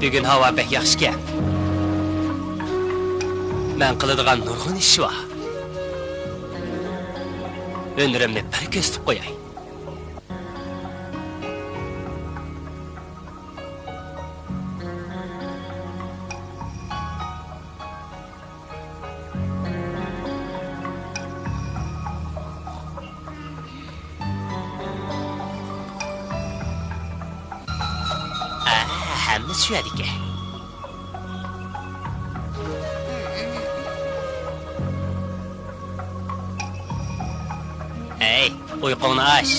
Bugün hava pek yaxşıken. Ben qiladigan nurg'un ish bor. Ömrümni bir kesib qo'yay. Hammasi shu yerga. Hey, uyquni aç.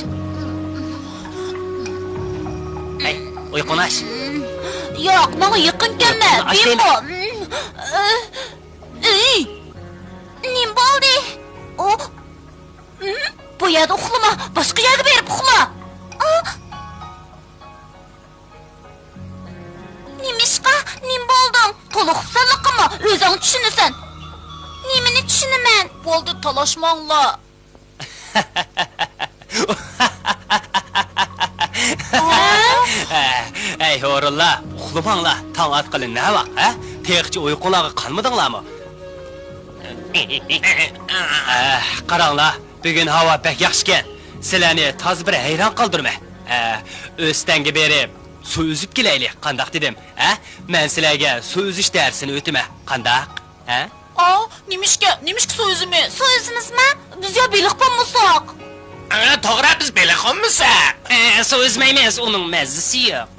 Hey, uyquni aç. Yo'q, menga yaqin kelma. Bimbo. Ey! Nim bo'ldi? Bu yerda uxlama, boshqa yerga berib uxla. Nimishqa, nim bo'lding? To'liqsanliqmi? O'zing tushunasan. Nimani tushunaman? Bo'ldi, talashmanglar. Ey o'g'rillar, uxlamanglar. Tong atqili ne vaqt, ha? Teqchi uyqularga qolmadinglarmi? Qaranglar, bugun havo pek yaxshiken. Sizlarni toz bir hayron qoldirma. O'stanga berib su uzib kelaylik, qandaq dedim, ha? Men sizlarga su uzish darsini o'time, qandaq, ha? Nimishqa su uzimi? Su uzimizmi? Biz ya beliq bo'lmasak. To'g'ri, biz beliq olmasak. Su uzmaymiz, uning mazzasi yo'q.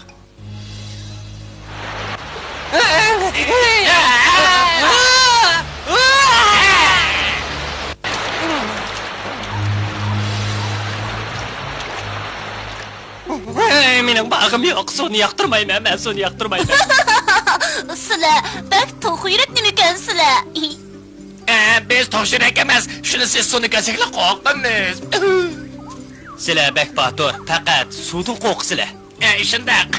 Mening bag'im yo'q, suvni yoqtirmayman, men suvni yoqtirmayman. Sizlar bak to'g'rirak nima ekansizlar? Biz to'g'rirak emas, shuni siz suvni kasakla qo'rqdingiz. Sizlar bak batur, faqat suvdan qo'rqsizlar. Shundaq.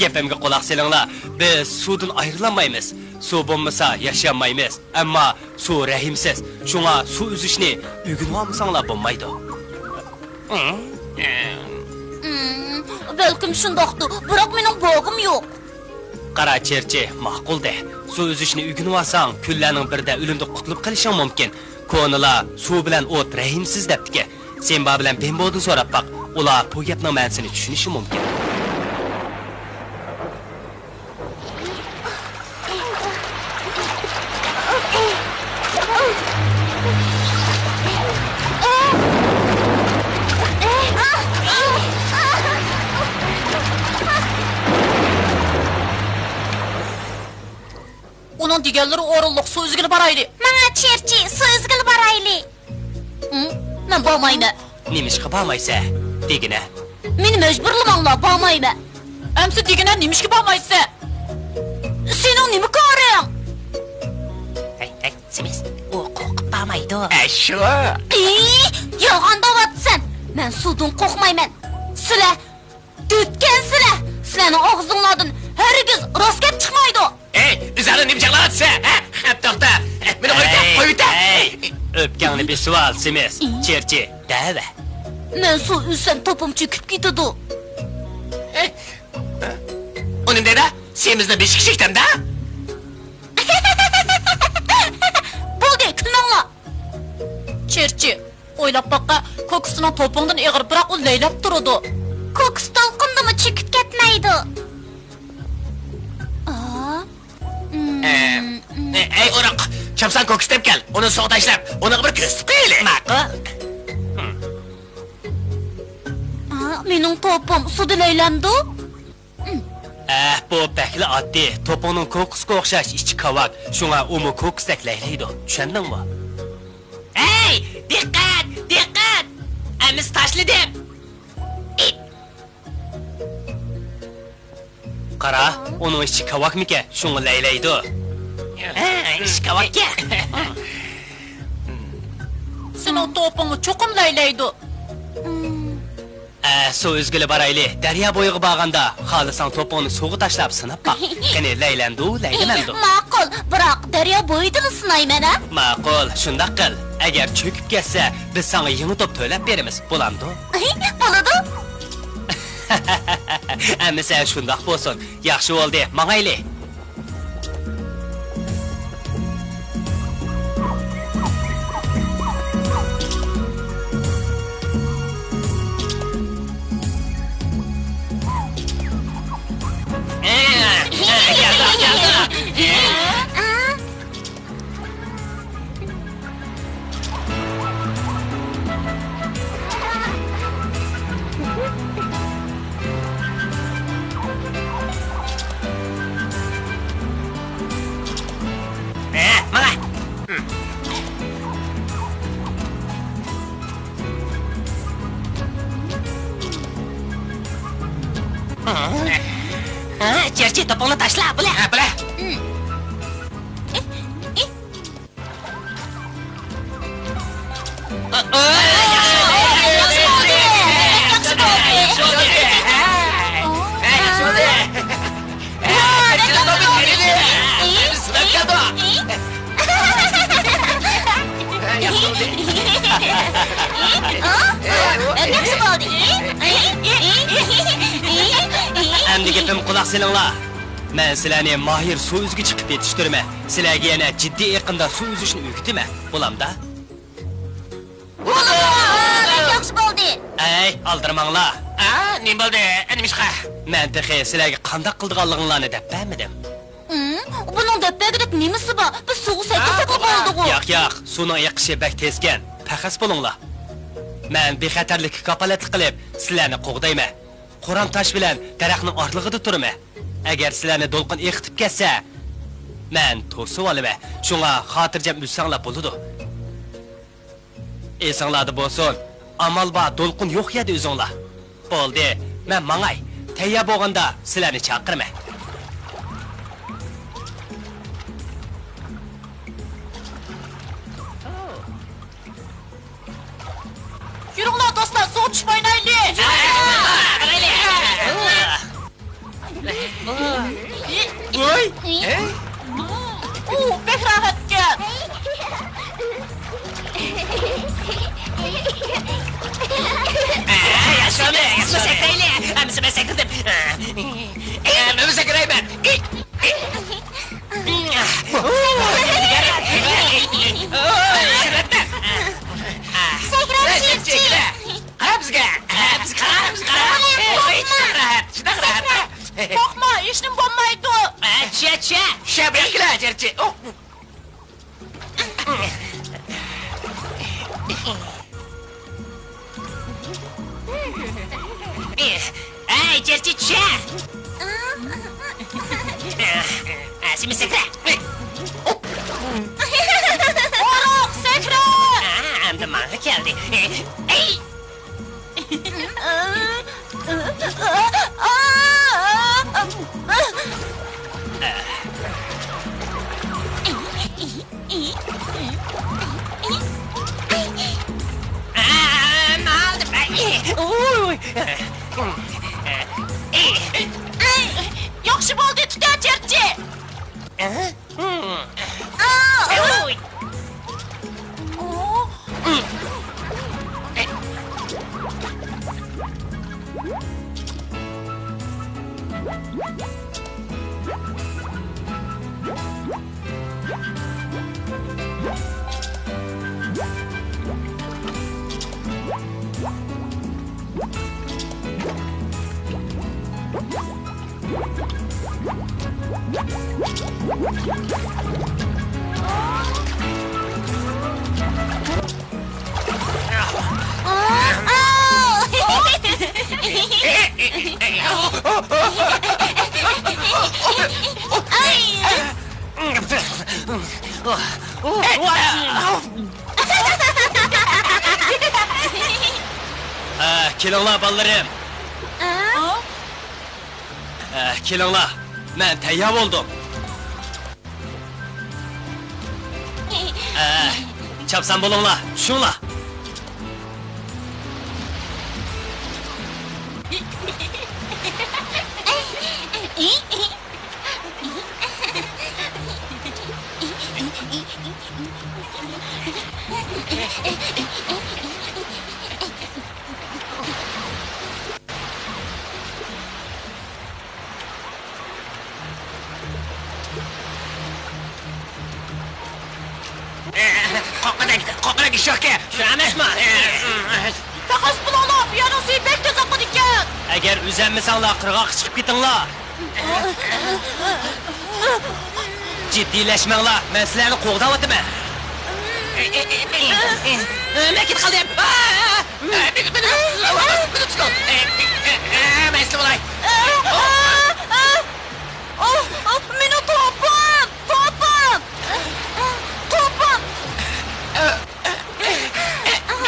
Gapimga quloq solinglar. Biz suvdan ayrilamaymiz. Suv bo'lmasa yashamaymiz. Ammo suv rahimsiz. Shunga suv uzishni o'rganib olmasanglar bo'lmaydi. Balkim shundoqdir, biroq mening bog'im yo'q. Qara cherchi, ma'qul-da. Suv uzishni o'rganib olsang, kunlarning birida o'limdan qutulib qolishing mumkin. Ko'nila suv bilan o't rahimsiz debdiki. Sen ba bilan Bimbodan so'rab baq. Ular bu gapning ma'nosini tushunishi mumkin. degenleri orulluq su üzgülü baraylı. Mana Çerçi, su üzgülü baraylı. Ben bağmayma. Nimişki bağmaysa, degine. Meni mecburlamanglar, bağmayma. Emsi degine nimişki bağmaysa. Senin nimi karın? Hey, Simiz, o korkup bağmaydı o. Şu. Yalğanda vatsın. Ben sudan korkmayman. Sile, dütken sile. Silenin ağzınladın. Herkes rast gep çıkmaydı. Üzerine nimcaklar atsa. Hatta. Beni koyuta. Öpkeni bir sual Simiz. Çerçi, deve. Ben su üzsem topum çöküp gitdi. Onun dede, semizde 5 kişiyken de. Buldu, külmenla. Çerçi, oylap bakka kokusuna topundan eğir bırak o leylap durudu. Kokusu dolqundu mu çöküp ketmeydi. Orak, çapsan kokusu tep gel. Onu soğuk taşlap, onu bir köstüp kıyılı. Makul. Menin topum suda leylendi. Bu bekli addi. Topunun kokusu okşaş içi kavak. Şuna umu kokusak leyleydi. Düşendin mi? Dikkat! Emiz taşladım. Kara, onun içi kavak mı ki? Şunu leyleydi. İş kavak ya. Senin topunu çokum leyleydi. Su üzgülü baraylı. Derya boyuğu bağında. Halısan topunu soğuk taşlap sınıp bak. Kini leylendi, leylemendi. Makul, bırak derya boyudunu sınaymen ha. Makul, şundak kıl. Eğer çöküp geçse, biz sana yeni top töylep berimiz. Bulandı. Buladı. Ama sen şundak bolsun. Yaxşı oldu, mağaylı. Çerçi topunu taşla, bile. Bile. Yaxşı oldu. Endi gepim kulak silinglar. Men sizlarni mahir su üzgü chiqib yetishtirma. Sizlarga yana jiddiy yaqinda su üzüşni o'rgatma. Bo'lamda? Yaxşı oldu. Aldırmanglar. Ne bo'ldi? Nimishqa? Men texi sizlarga qanday qildiganliginglarni deb bermadim. Bunun döpbegidek nimisi var? Biz suğu sekizse oldu. Yo'q, suvning yiqishi bak tezgan. Paxas bo'linglar. Men bexatarlik kapolatlik qilib, sizlarni qo'g'dayman. Quram tosh bilan daraxtning orlig'ida turma. Agar sizlarni do'lqin eqitib ketsa, men to'sib olaman. Shunga xotirjam bo'lsanglar bo'ladi. Esinglarda bo'lsin. Amal bor, do'lqin yo'q edi o'zinglar. Bo'ldi. Men mangay. Tayyor bo'lganda sizlarni chaqirma. Yürünglar dostlar, soğuk düşmeyin hayli. Oy! Pek rahat gel. Yaşadı, yaşadı. Emisi ben sekirdim. Emisi sekireyim ben. Sekran Çerçi. Hepsine. Korkma, işinin bombaydı. Şey bırakla Çerçi. Hey Çerçi çek. Şimdi sekran. Orak, sekre! Endi manga keldi. Yaxşı bo'ldi, tutar cherchi. Kelinglar balalarım. Kelinglar. Men tayyor bo'ldim. Chapsan bo'linglar, tushinglar. Qoqidagi sho'rka. Shu emasmi? Taxas bulanglar, piyaning suyi bek tez oqadi ekan. Agar uzanmasanglar, qirg'oq chiqib ketinglar. Jiddiylashmanglar, men sizlarni qo'g'dayapman. Men ket qoldim. Beni tutun. Men sizlar bo'lay. Meni topin! Topin! Topin!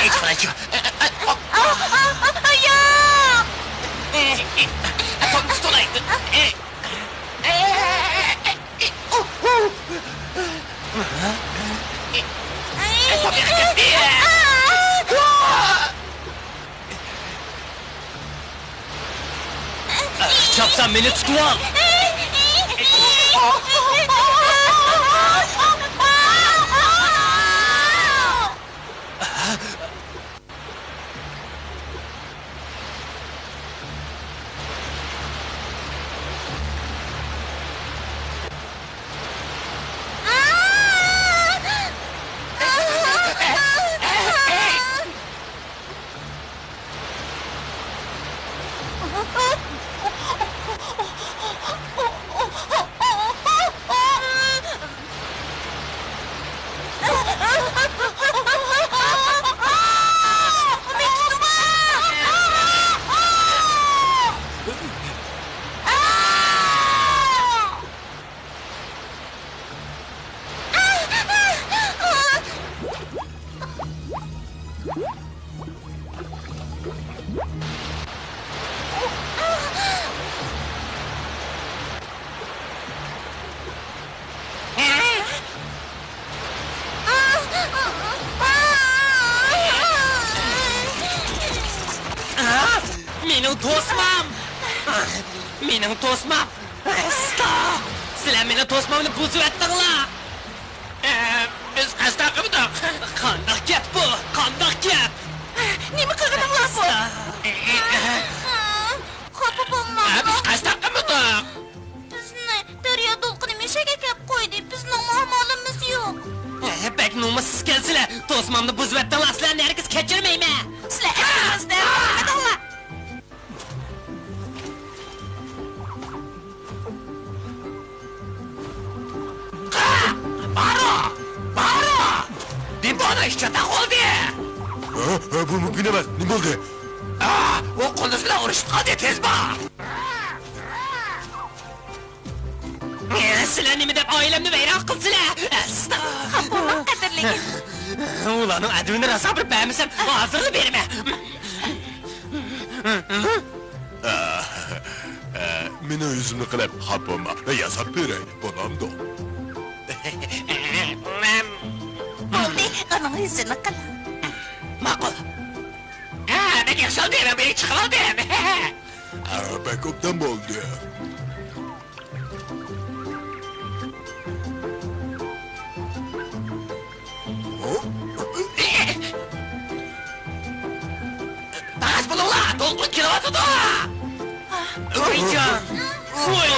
Hech qancha. Tutulay. Chapsan meni tutib ol. Mening to'smam. Mening to'smam. Stop. Sizlar meni to'smamni buzib etdinglar. Biz qasdan qildik. Qanday gap bu? Qanday gap? Nima qilganinglar bu? Xafa bo'lmanglar. Biz qasdan qildik. Bizni daryo to'lqini meshaga kelib qo'ydi. Bizning muammolimiz yo'q. Bek nomussiz kelsizlar. To'smamni buzib etdinglar. Sizlarni herkes kechirmayman. Sizlar esimizda qilmadinglar. Baro! Dibona ishchata qoldi. Bu mumkin emas. Nima bo'ldi? O qo'lda bilan urishib qoldi, tez bor. Sizlar nima deb oilamni vayron qilsizlar? Bo'lma qadrligim. Ularning adini rosa bir bamisam, hozirni berma. Meni yüzümni qilib xapoma va yasab beray, bonamdo. Bo'ldi, uning yuzini qil. Ma'qul. Ben yaxshi deyman, ben chiqib oldim. Ben ko'pdan bo'ldi. Taz bo'linglar, to'lqin kelyapti. Voyjon. Voy.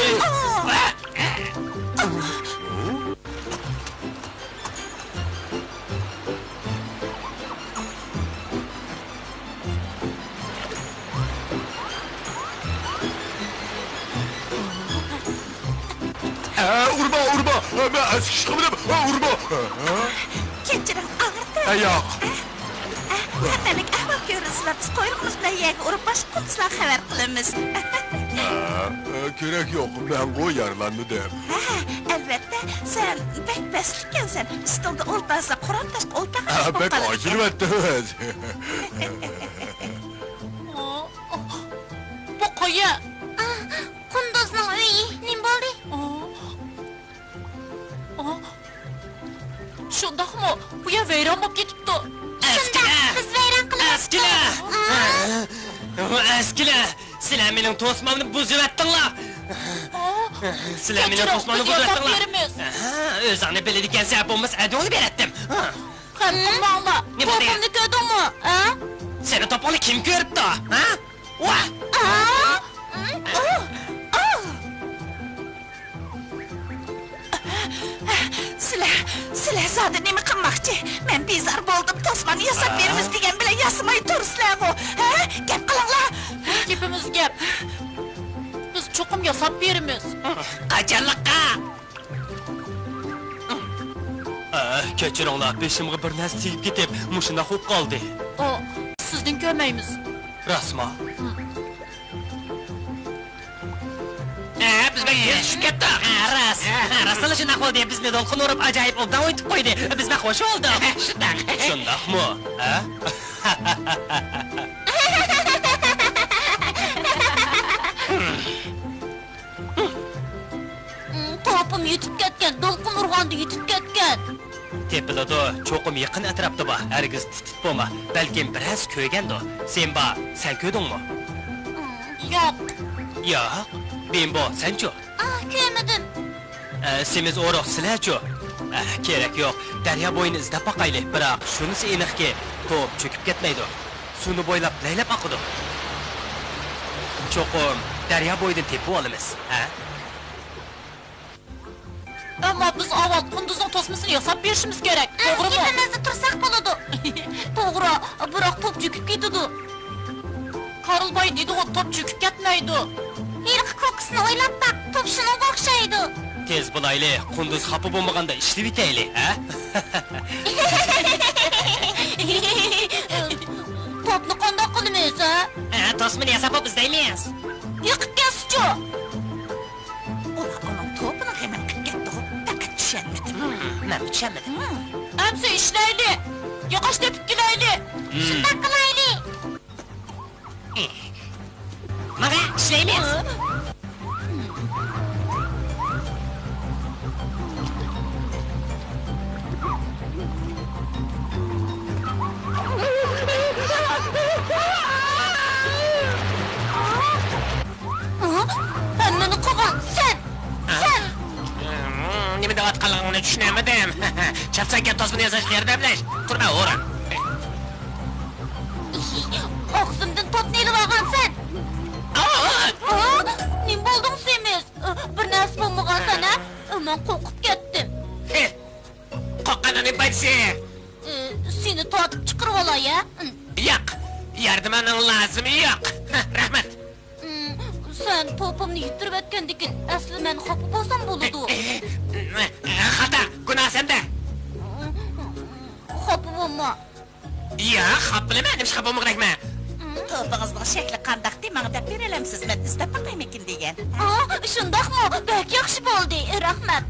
Urma. Ben eski çıkamadım. Urma. Kechiring, og'riqdi. Yo'q. Qandaylik ahvol ko'rasizlar? Biz qo'yrug'imiz bilan yerga urib boshqa qutuzlar xabar qilamiz. Gerek yok. Ben o yararlanmadım. Albatta, sen bek beslikkansan. Stolda o'ltasa, Qur'on tashqi o'lta Bek acil ettiniz. Bu qo'ya. Qunduzning uyi. Nim bo'ldi? Shundaqmi? Bu yer vayron bo'lib ketibdi. Biz vayron qilamiz. Eskilar, sizlar mening to'smamni buzib etdinglar. Sizlar mening to'smamni buzib etdinglar. O'zingni biladigansan, bo'lmas adoni beratdim. Qandoqmanglar? To'pimni ko'rdingmi? Seni to'pimni kim ko'ribdi? Va! Sizlar zodi nima qilmoqchi? Men bezor bo'ldim, to'smani yasab beramiz degan bilan yasamay tursizlarmi? Gap qilinglar. Gapimiz gap. Biz cho'qim yasab beramiz. Qachonliqqa? Kechiringlar, beshimga bir narsa tegib ketib, mushunda qo'yib qoldi. Sizdan ko'rmaymiz. Rasmo. Bizga yetishib ketdi. Rasmlar shunday qildi, bizni to'lqin urib ajoyib obdan o'tib qo'ydi. Biz xush oldik. Shundaqmi? To'pim yetib ketgan, to'lqin urganda yetib ketgan. Tepiladi, cho'qim yaqin atrofda bor. Hargiz titib bo'lma. Balkim biroz ko'ygandi. Sen sen ko'rdingmi? Yo'q. Yo'q. Ben sen-chu? Ko'rmadim. Semiz o'roq sizlar-chu? Kerak yo'q. Daryo bo'yini izlab boqaylik. Biroq shunisi aniqki, to'p cho'kib ketmaydi. Suvni bo'ylab laylab oqidi. Cho'qim daryo bo'yidan tepib olamiz, Ammo biz avval qunduzning to'smasini yasab berishimiz kerak. To'g'rimi? Tepamizda tursak bo'ladi. To'g'ri, biroq to'p cho'kib ketadi. Qaralboy dedi, to'p cho'kib ketmaydi. Yirqi ko'ksini o'ylab baq, to'p shunga o'xshaydi. Tez bo'laylik, qunduz xafa bo'lmaganda ishlab bitaylik, To'pni qanday qilamiz, To'smani yasab izlaymiz. Yiqib ketsin-chu. Uning to'pini hemen qilib ketdi. Faqat tushunmadim. Men tushunmadim. Amsa ishlaylik. Yo'qosh deb kelaylik. Shunday qilaylik. Mana ishlaymiz. Hammani qilgan sen. Nima deyotganligini tushunmadim. Chapsakka to'smani yasash yerda bilash. Turma, o'ra. Og'zimdan to'pni ilib olgansan. Nim bo'lding semiz? Bir narsa bo'lmagan sana. Men qo'rqib ketdim. Qo'rqqanini baytsi. Seni tortib chiqarib olay-a? Yo'q. Yordaming lozim yo'q. Rahmat. Sen to'pimni yitirib o'tgandikin, asli men xafa bo'lsam bo'ladi. Xata, gunoh senda. Xafa bo'lma. Yo'q, xafa bo'lma, nima xafa bo'lmoqlikman. Oldunuzun şekli qandaqdı, mağa dep berelemsiz. Men istep bakayım ekin degen. Şundaqmı? Bək yaxşı boldu. Rahmat.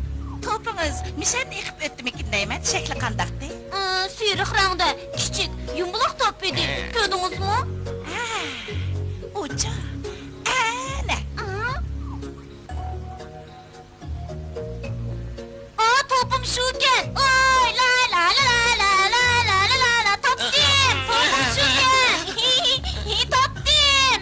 Topunuz mişen iqib öttüm ekin deymen. Şekli qandaqdı? Siyriq rəngdə, kiçik, yumbuloq top idi. Gördünüzmü? Uca. Ana. Topum şuken. Oy la la la la la la la la la topdim. Topum şuken. Topdim.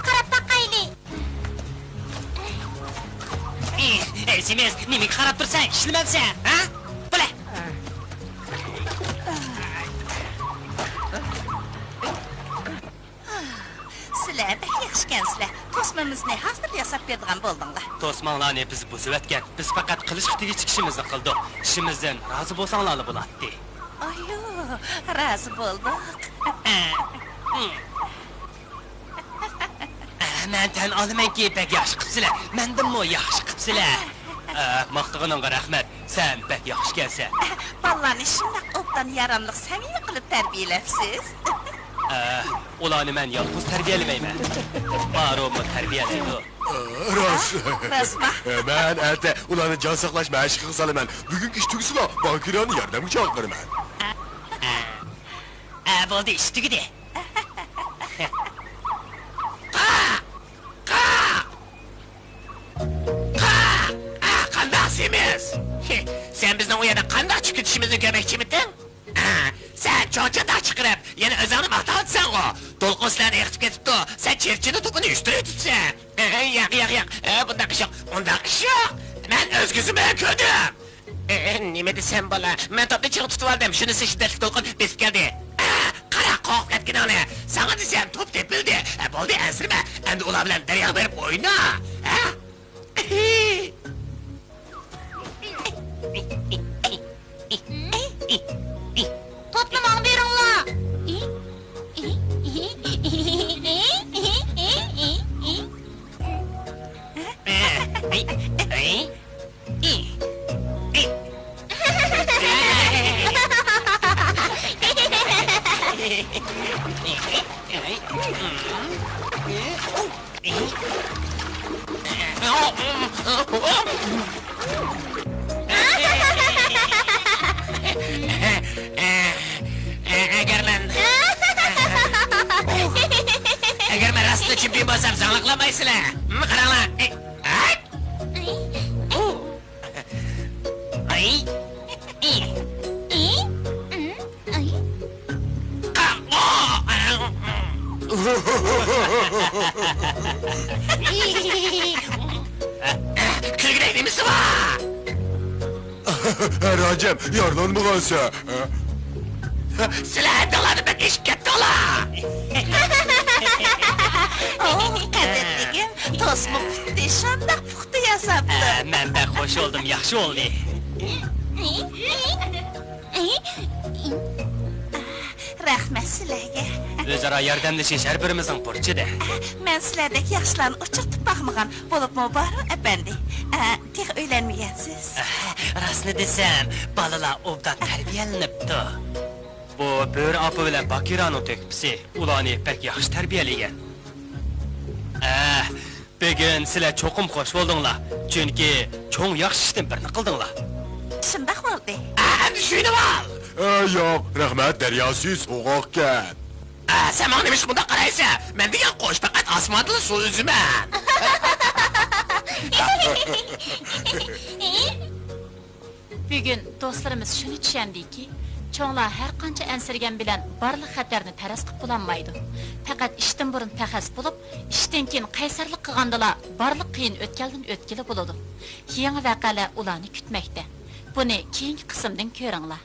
Qarab bakaylı. Semiz, nimi qarab tursan, ishlamabsan, ha? Bula. Sizlar yaxshikansizlar. Tosmamizni hazır yasab berdigan bo'ldinglar. Tosmanglarni biz buzib o'tgan. Biz faqat qilish tegi chiqishimizni qildik. Ishimizdan rozi bo'lsanglarni bo'ladi. Ayo, razı bo'ldik. Men tan olamanki, bek yaxshi qilibsizlar. Mendimmi yaxshi qilibsizlar. Maqtığınınğa rahmat. Sen bek yaxshi kelsan. Ballarni shundoq obdan yaramliq samimiy qilib tarbiyalayapsiz. Ularni men yolg'iz tarbiyalamayman. Baro'mi tarbiyalaydi. Rost. Rasma. Ben elde ulanı can saklaş məşqi salaman. Bugün iş tügüsüla bankiranı yardımı çağırman. Bo'ldi, ish tugidi. Qandaqsınız? Sen bizden o yerden qandaq çıkıtışımızı görmekçi miydin? Sen çocuğa çıkırıp yine özünü mahtalatsan o. Dolqun silahını yıktı ketipti. Sen çerçini topunu üstüne tutsan. Yak. Bundak iş yok. Ondak iş yok. Ben öz gözüme kördüm. Nime desem bana? Ben toplu çıkıp tutuvaldım. Şunu şiddetli dolqun besip geldi. Qara qoq ketkin onu. Sana desem top tepildi. Boldu ensirme. Endi ular bilen derya verip oyna. Toplamanı verin Eğer ben rastlı çimpiyi basam zanlıklamaysınlar. Karanlar. Külgüne misin var? Racem yardan mı kalsa? Silah daladı ben eşket dala. Kaderligim, tosmu puxtu, şandaq puxtu yasabdı. Men bek hoş oldum, yaxshi oldu. Rahmat sizlarga. O'zaro yordamlashish har birimizning burchidir. Men sizlardek yaxshilarni o'chirtib boqmagan bo'libmi bor, apandi. Tex o'ylanmagansiz. Rostni desam, balalar obdan tarbiyalanibdi. Bu bo'ri opa bilan Bakirani to'kpisi, ularni pek yaxshi tarbiyalagan. Bugun sizlar cho'qim xush bo'ldinglar. Chunki cho'ng yaxshi ishdan birini qildinglar. Shundoq bo'ldi. Endi şuyunu al. Yok rahmet deryası soğukken. Sen bana demiş bunda qaraysa, men degan qo'sh faqat osmonda suv uzaman. Bugün dostlarımız şunu düşendiki, çoğlar her qancha ensirgen bilen barlıq xatarni taras qilib bulanmaydı. Faqat işten burun taxas bulup, işten keyin qaysarlık qilgandala barlıq qiyin ötkelden ötkeli buludu. Yangi vaqalar ularni kütmekte. Buni keyingi qismdan ko'ringlar.